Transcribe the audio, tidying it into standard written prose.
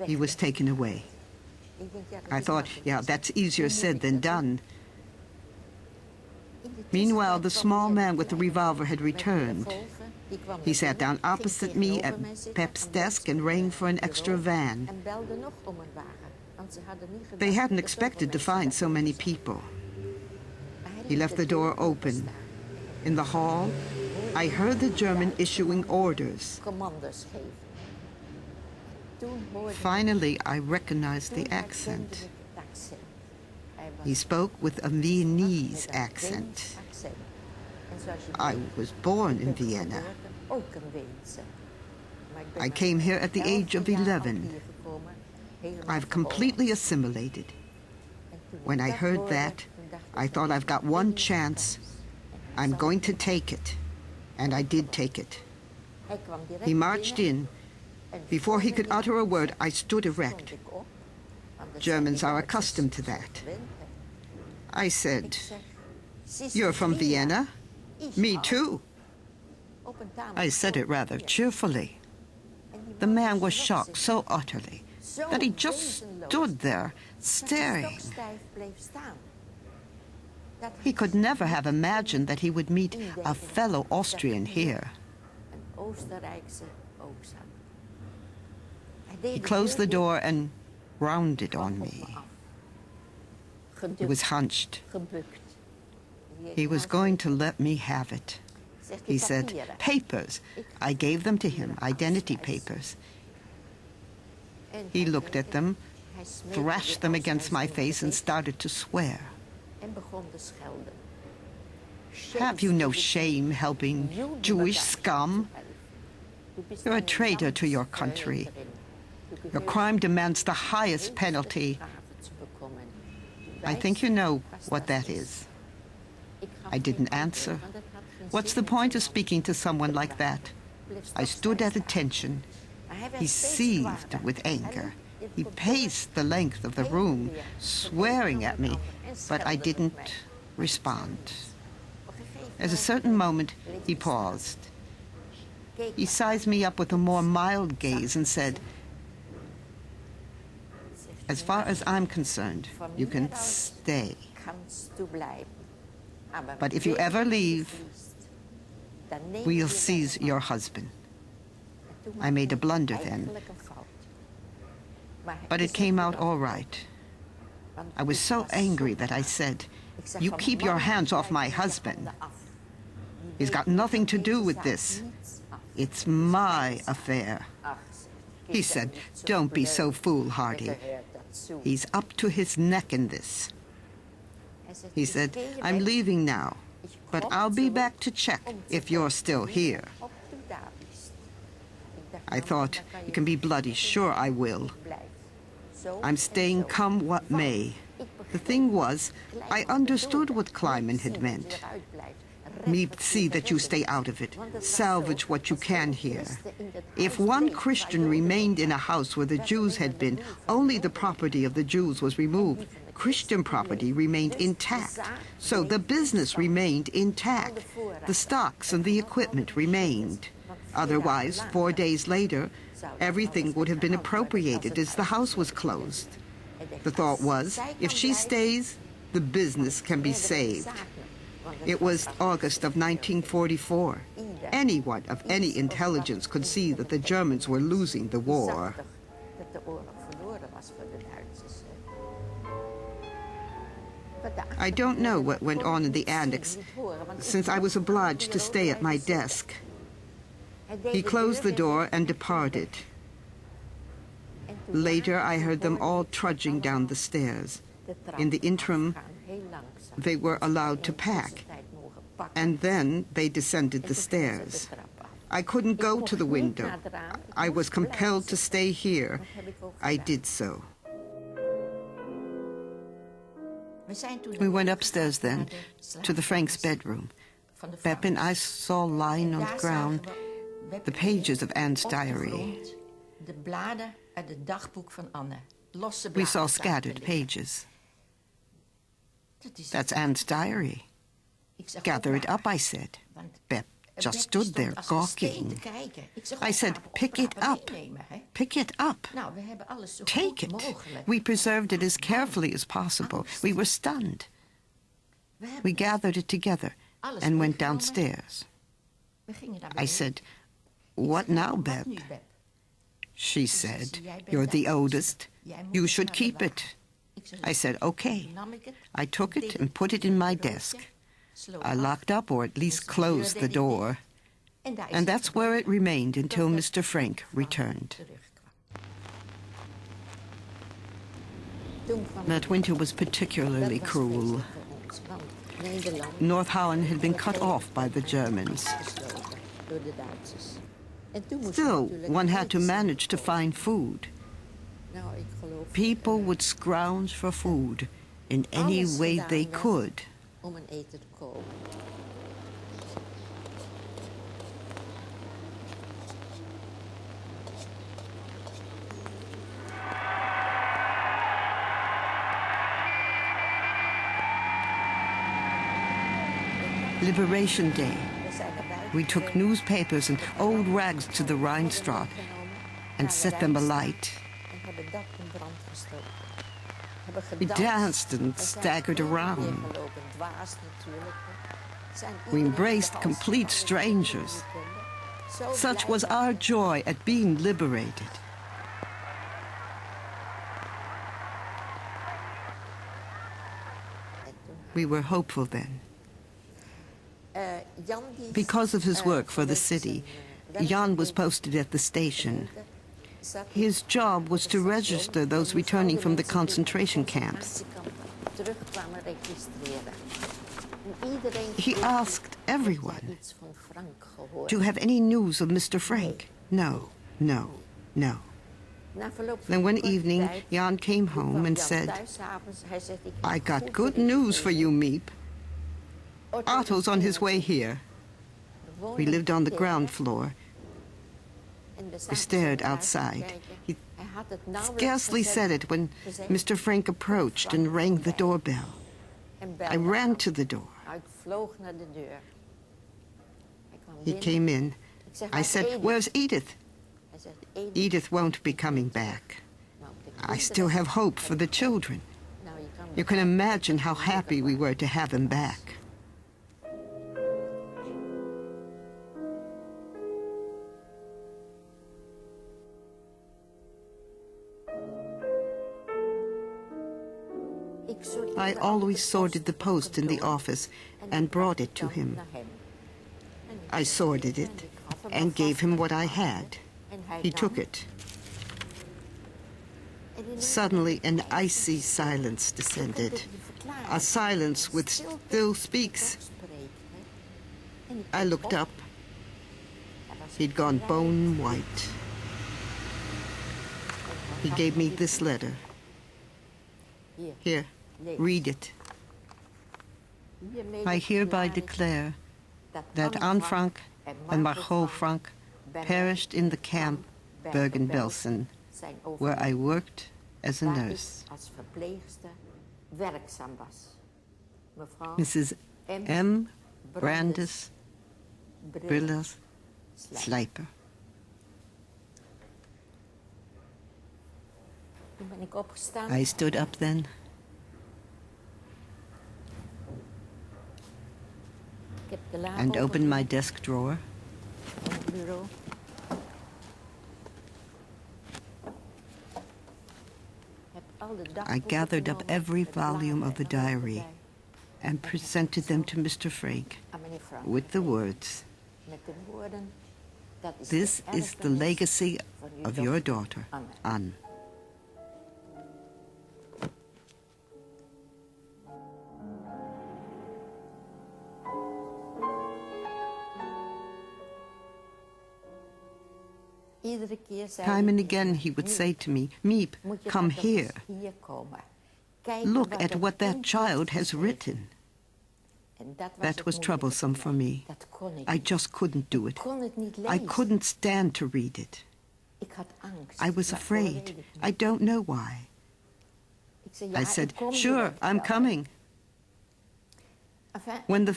He was taken away. I thought, yeah, that's easier said than done. Meanwhile, the small man with the revolver had returned. He sat down opposite me at Pep's desk and rang for an extra van. They hadn't expected to find so many people. He left the door open. In the hall, I heard the German issuing orders. Finally, I recognized the accent. He spoke with a Viennese accent. I was born in Vienna. I came here at the age of 11. I've completely assimilated. When I heard that, I thought I've got one chance. I'm going to take it. And I did take it. He marched in. Before he could utter a word, I stood erect. Germans are accustomed to that. I said, "You're from Vienna?" "Me too." I said it rather cheerfully. The man was shocked so utterly that he just stood there, staring. He could never have imagined that he would meet a fellow Austrian here. He closed the door and rounded on me. He was hunched. He was going to let me have it. He said, "Papers." I gave them to him, identity papers. He looked at them, thrashed them against my face, and started to swear. "Have you no shame helping Jewish scum? You're a traitor to your country. Your crime demands the highest penalty. I think you know what that is." I didn't answer. What's the point of speaking to someone like that? I stood at attention. He seethed with anger. He paced the length of the room, swearing at me, but I didn't respond. At a certain moment, he paused. He sized me up with a more mild gaze and said, "As far as I'm concerned, you can stay. But if you ever leave, we'll seize your husband." I made a blunder then, but it came out all right. I was so angry that I said, "You keep your hands off my husband. He's got nothing to do with this. It's my affair." He said, "Don't be so foolhardy. He's up to his neck in this." He said, "I'm leaving now, but I'll be back to check if you're still here." I thought, "You can be bloody, sure I will. I'm staying come what may." The thing was, I understood what Kleiman had meant. Miep, see that you stay out of it. Salvage what you can here. If one Christian remained in a house where the Jews had been, only the property of the Jews was removed. Christian property remained intact, so the business remained intact. The stocks and the equipment remained. Otherwise, 4 days later, everything would have been appropriated as the house was closed. The thought was, if she stays, the business can be saved. It was August of 1944. Anyone of any intelligence could see that the Germans were losing the war. I don't know what went on in the annex, since I was obliged to stay at my desk. He closed the door and departed. Later, I heard them all trudging down the stairs. In the interim, they were allowed to pack, and then they descended the stairs. I couldn't go to the window. I was compelled to stay here. I did so. We went upstairs then, to the Frank's bedroom. Pep and I saw lying on the ground the pages of Anne's diary. We saw scattered pages. "That's Anne's diary." "Gather it up," I said. Pep just stood there gawking. I said, "Pick it up." Pick it up. Take it. We preserved it as carefully as possible. We were stunned. We gathered it together and went downstairs. I said, "What now, Beb?" She said, "You're the oldest. You should keep it." I said, "Okay." I took it and put it in my desk. I locked up, or at least closed, the door. And that's where it remained until Mr. Frank returned. That winter was particularly cruel. North Holland had been cut off by the Germans. Still, one had to manage to find food. People would scrounge for food in any way they could. Liberation Day. We took newspapers and old rags to the Rijnstraat and set them alight. We danced and staggered around. We embraced complete strangers. Such was our joy at being liberated. We were hopeful then. Because of his work for the city, Jan was posted at the station. His job was to register those returning from the concentration camps. He asked everyone, "Do you have any news of Mr. Frank?" No, no, no. Then one evening, Jan came home and said, "I got good news for you, Miep. Otto's on his way here." We lived on the ground floor. We stared outside. He scarcely said it when Mr. Frank approached and rang the doorbell. I ran to the door. He came in. I said, "Where's Edith?" "Edith won't be coming back." I still have hope for the children. You can imagine how happy we were to have him back. I always sorted the post in the office and brought it to him. I sorted it and gave him what I had. He took it. Suddenly, an icy silence descended, a silence which still speaks. I looked up. He'd gone bone white. He gave me this letter. Here, read it. "I hereby declare that Anne Frank and Margot Frank perished in the camp Bergen-Belsen, where I worked as a nurse." Mrs. M. Brandes Brillers Slijper. I stood up then. And opened my desk drawer. I gathered up every volume of the diary and presented them to Mr. Frank with the words, "This is the legacy of your daughter, Anne." Time and again he would say to me, "Miep, come here. Look at what that child has written." That was troublesome for me. I just couldn't do it. I couldn't stand to read it. I was afraid. I don't know why. I said, "Sure, I'm coming." When the